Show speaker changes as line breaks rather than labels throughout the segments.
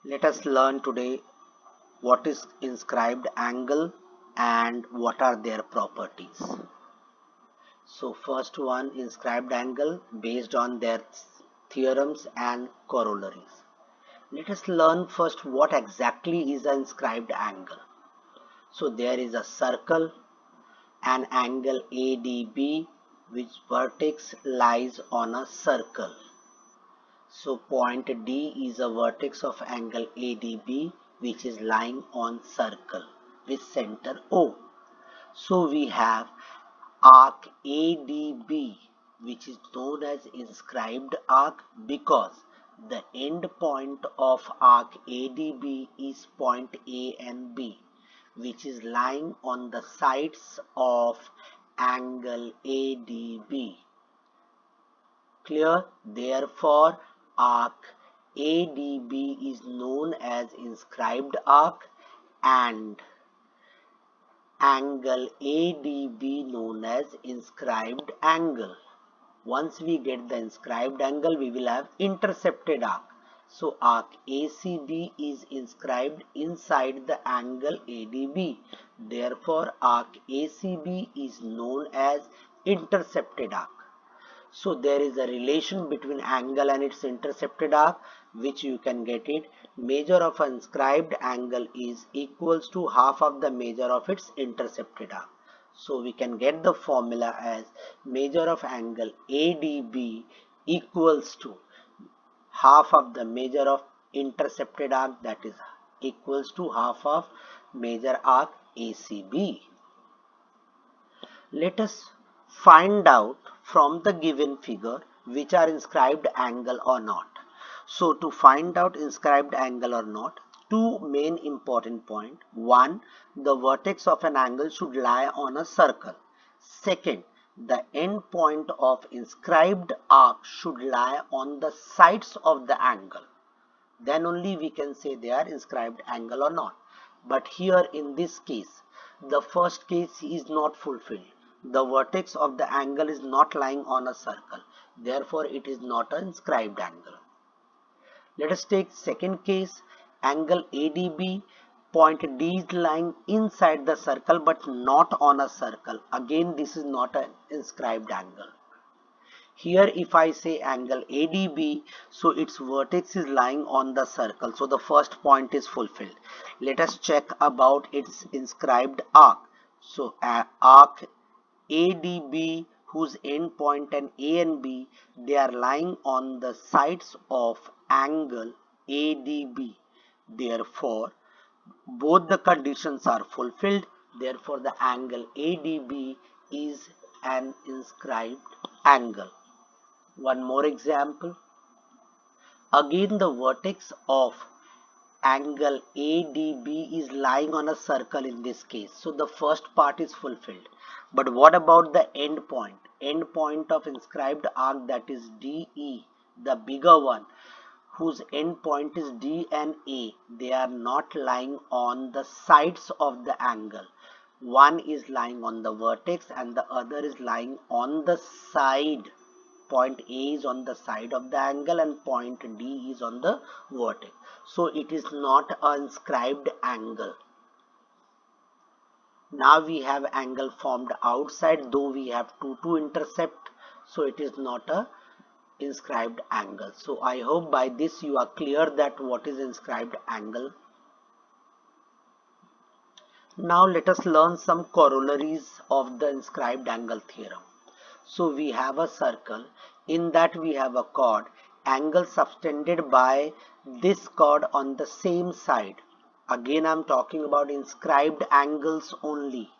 Let us learn today what is inscribed angle and what are their properties. So first one, inscribed angle based on their theorems and corollaries. Let us learn first what exactly is an inscribed angle. So there is a circle, an angle ADB which vertex lies on a circle. So point D is a vertex of angle ADB which is lying on circle with center O. So we have arc ADB which is known as inscribed arc because the end point of arc ADB is point A and B which is lying on the sides of angle ADB. Clear? Therefore, arc ADB is known as inscribed arc and angle ADB known as inscribed angle. Once we get the inscribed angle, we will have intercepted arc. So arc ACB is inscribed inside the angle ADB. Therefore, arc ACB is known as intercepted arc. So there is a relation between angle and its intercepted arc, which you can get it. Measure of an inscribed angle is equals to half of the measure of its intercepted arc. So we can get the formula as measure of angle ADB equals to half of the measure of intercepted arc, that is equals to half of measure arc ACB. Let us find out from the given figure which are inscribed angle or not. So to find out inscribed angle or not, two main important points. One, the vertex of an angle should lie on a circle. Second, the end point of inscribed arc should lie on the sides of the angle. Then only we can say they are inscribed angle or not. But here in this case, the first case is not fulfilled. The vertex of the angle is not lying on a circle. Therefore, it is not an inscribed angle. Let us take second case. Angle ADB, point D is lying inside the circle but not on a circle. Again, this is not an inscribed angle. Here if I say angle ADB, so its vertex is lying on the circle. So the first point is fulfilled. Let us check about its inscribed arc. So arc ADB whose end point and A and B, they are lying on the sides of angle ADB. Therefore, both the conditions are fulfilled. Therefore, the angle ADB is an inscribed angle. One more example. Again, the vertex of angle ADB is lying on a circle in this case. So the first part is fulfilled. But what about the end point? End point of inscribed arc, that is DE, the bigger one, whose end point is D and A. They are not lying on the sides of the angle. One is lying on the vertex and the other is lying on the side. Point A is on the side of the angle and point D is on the vertex. So it is not an inscribed angle. Now we have angle formed outside, though we have to intercept. So it is not a inscribed angle. So I hope by this you are clear that what is inscribed angle. Now let us learn some corollaries of the inscribed angle theorem. So we have a circle, in that we have a chord, angle subtended by this chord on the same side. Again I am talking about inscribed angles only.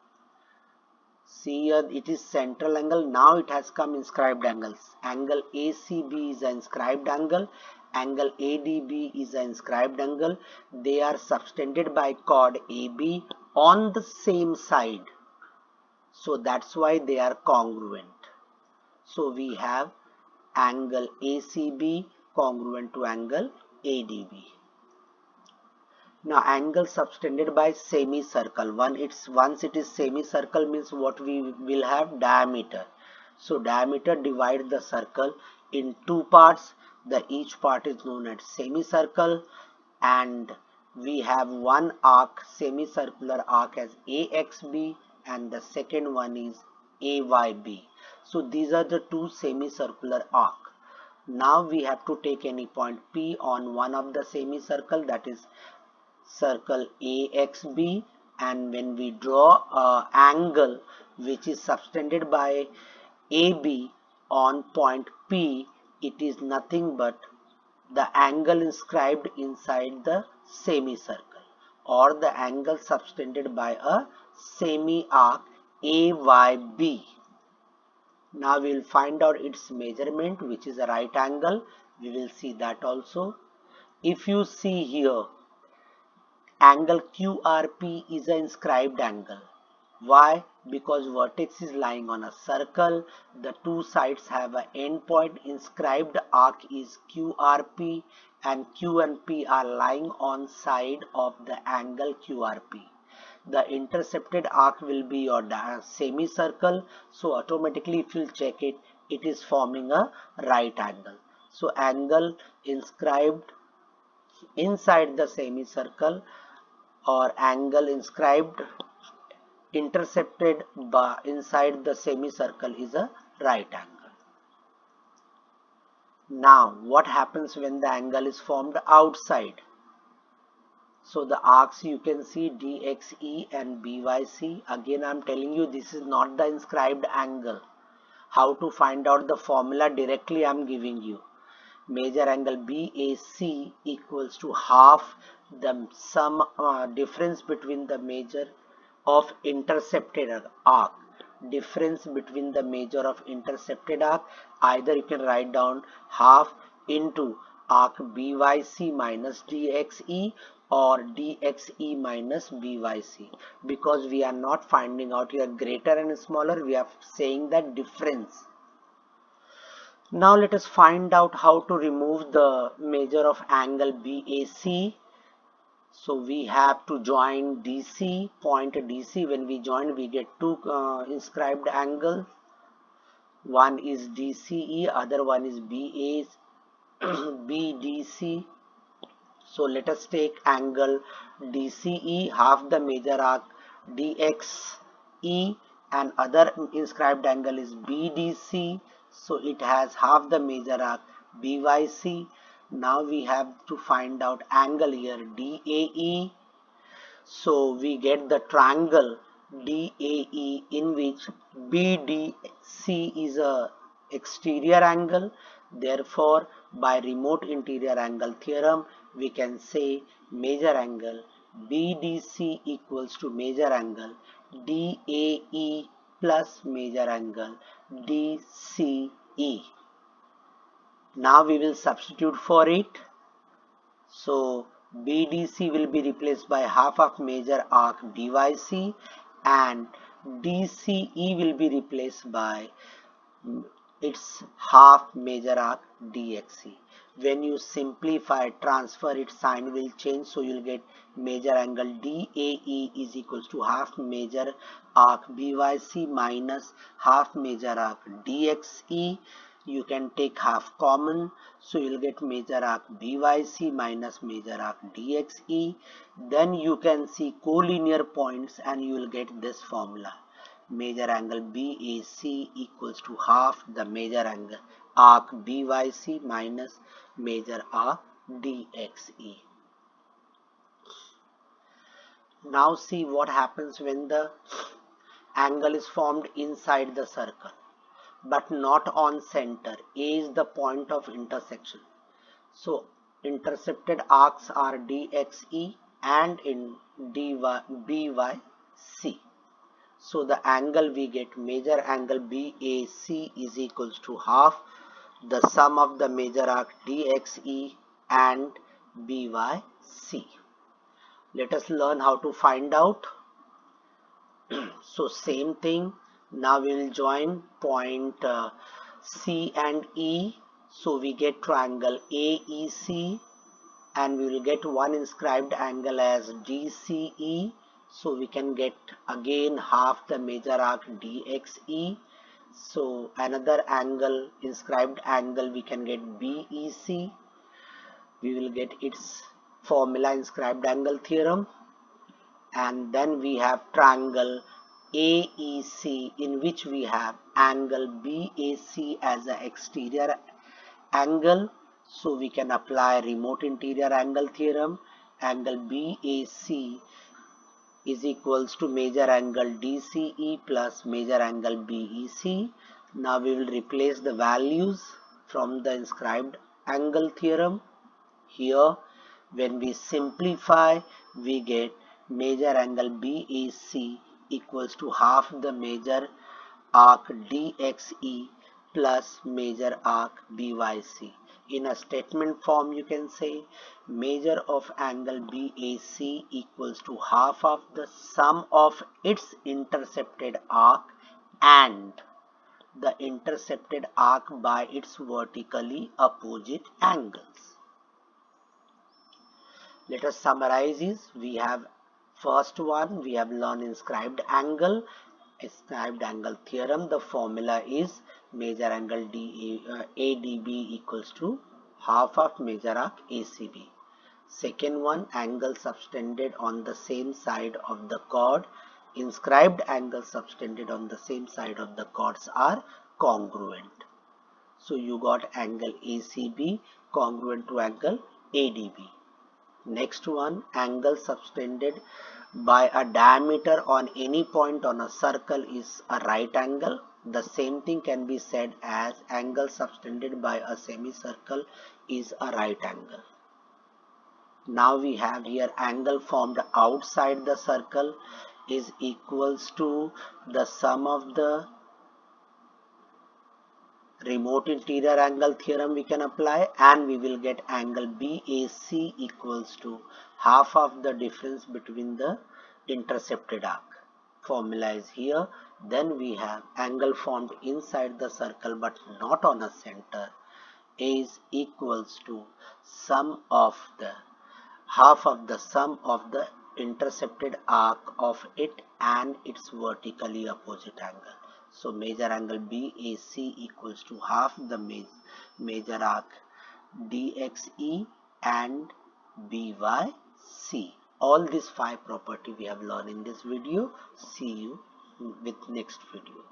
See here it is central angle, now it has come inscribed angles. Angle ACB is an inscribed angle, angle ADB is an inscribed angle. They are subtended by chord AB on the same side. So that's why they are congruent. So we have angle ACB congruent to angle ADB. Now angle subtended by semicircle. Once it is semicircle means what we will have? Diameter. So diameter divide the circle in two parts. Each part is known as semicircle and we have one arc, semicircular arc as AXB, and the second one is AYB. So these are the two semicircular arc. Now we have to take any point P on one of the semicircle, that is circle AXB, and when we draw a angle which is subtended by AB on point P, it is nothing but the angle inscribed inside the semicircle, or the angle subtended by a semi-arc AYB. Now we will find out its measurement, which is a right angle. We will see that also. If you see here, angle QRP is an inscribed angle. Why? Because vertex is lying on a circle. The two sides have an endpoint. Inscribed arc is QRP, and Q and P are lying on side of the angle QRP. The intercepted arc will be your semicircle. So automatically if you check it, it is forming a right angle. So angle inscribed inside the semicircle, or angle inscribed intercepted by inside the semicircle, is a right angle. Now what happens when the angle is formed outside? So the arcs you can see DXE and BYC. Again I am telling you, this is not the inscribed angle. How to find out the formula directly I am giving you. Major angle BAC equals to half the sum difference between the major of intercepted arc. Difference between the major of intercepted arc, either you can write down half into arc BYC minus DXE, or DXE minus BYC. Because we are not finding out here greater and smaller, we are saying that difference. Now let us find out how to remove the measure of angle BAC. So we have to join DC, point DC. When we join, we get two inscribed angles. One is DCE, other one is BDC. So let us take angle DCE, half the major arc DXE, and other inscribed angle is BDC. So it has half the major arc BYC. Now we have to find out angle here DAE. So we get the triangle DAE in which BDC is a exterior angle. Therefore, by remote interior angle theorem, we can say major angle BDC equals to major angle DAE plus major angle DCE. Now we will substitute for it. So BDC will be replaced by half of major arc BYC, and DCE will be replaced by its half major arc DXE. When you simplify, transfer, its sign will change, so you'll get major angle DAE is equals to half major arc BYC minus half major arc DXE. You can take half common, so you'll get major arc BYC minus major arc DXE. Then you can see collinear points and you will get this formula. Major angle BAC equals to half the major angle arc BYC minus major arc DXE. Now see what happens when the angle is formed inside the circle, but not on center. A is the point of intersection. So intercepted arcs are DXE and in BYC. So the angle we get, major angle BAC is equals to half the sum of the major arc DXE and BYC. Let us learn how to find out. So same thing. Now we will join point C and E. So we get triangle AEC, and we will get one inscribed angle as DCE. So we can get again half the major arc DXE. So another angle, inscribed angle, we can get BEC. We will get its formula inscribed angle theorem, and then we have triangle AEC, in which we have angle BAC as an exterior angle, so we can apply remote interior angle theorem. Angle BAC is equals to major angle DCE plus major angle BEC. Now we will replace the values from the inscribed angle theorem. Here, when we simplify, we get major angle BAC equals to half the major arc DXE plus major arc BYC. In a statement form, you can say major of angle BAC equals to half of the sum of its intercepted arc and the intercepted arc by its vertically opposite angles. Let us summarize this. We have first one, we have learned inscribed angle theorem. The formula is major angle ADB equals to half of major arc ACB. Second one, angle subtended on the same side of the chord. Inscribed angles subtended on the same side of the chords are congruent. So you got angle ACB congruent to angle ADB. Next one, angle subtended by a diameter on any point on a circle is a right angle. The same thing can be said as angle subtended by a semicircle is a right angle. Now we have here angle formed outside the circle is equals to the sum of the remote interior angle theorem we can apply, and we will get angle BAC equals to half of the difference between the intercepted arc. Formula is here. Then we have angle formed inside the circle but not on a center is equals to sum of the half of the sum of the intercepted arc of it and its vertically opposite angle. So major angle BAC equals to half the major arc DXE and BYC. All these 5 property we have learned in this video. See you with next video.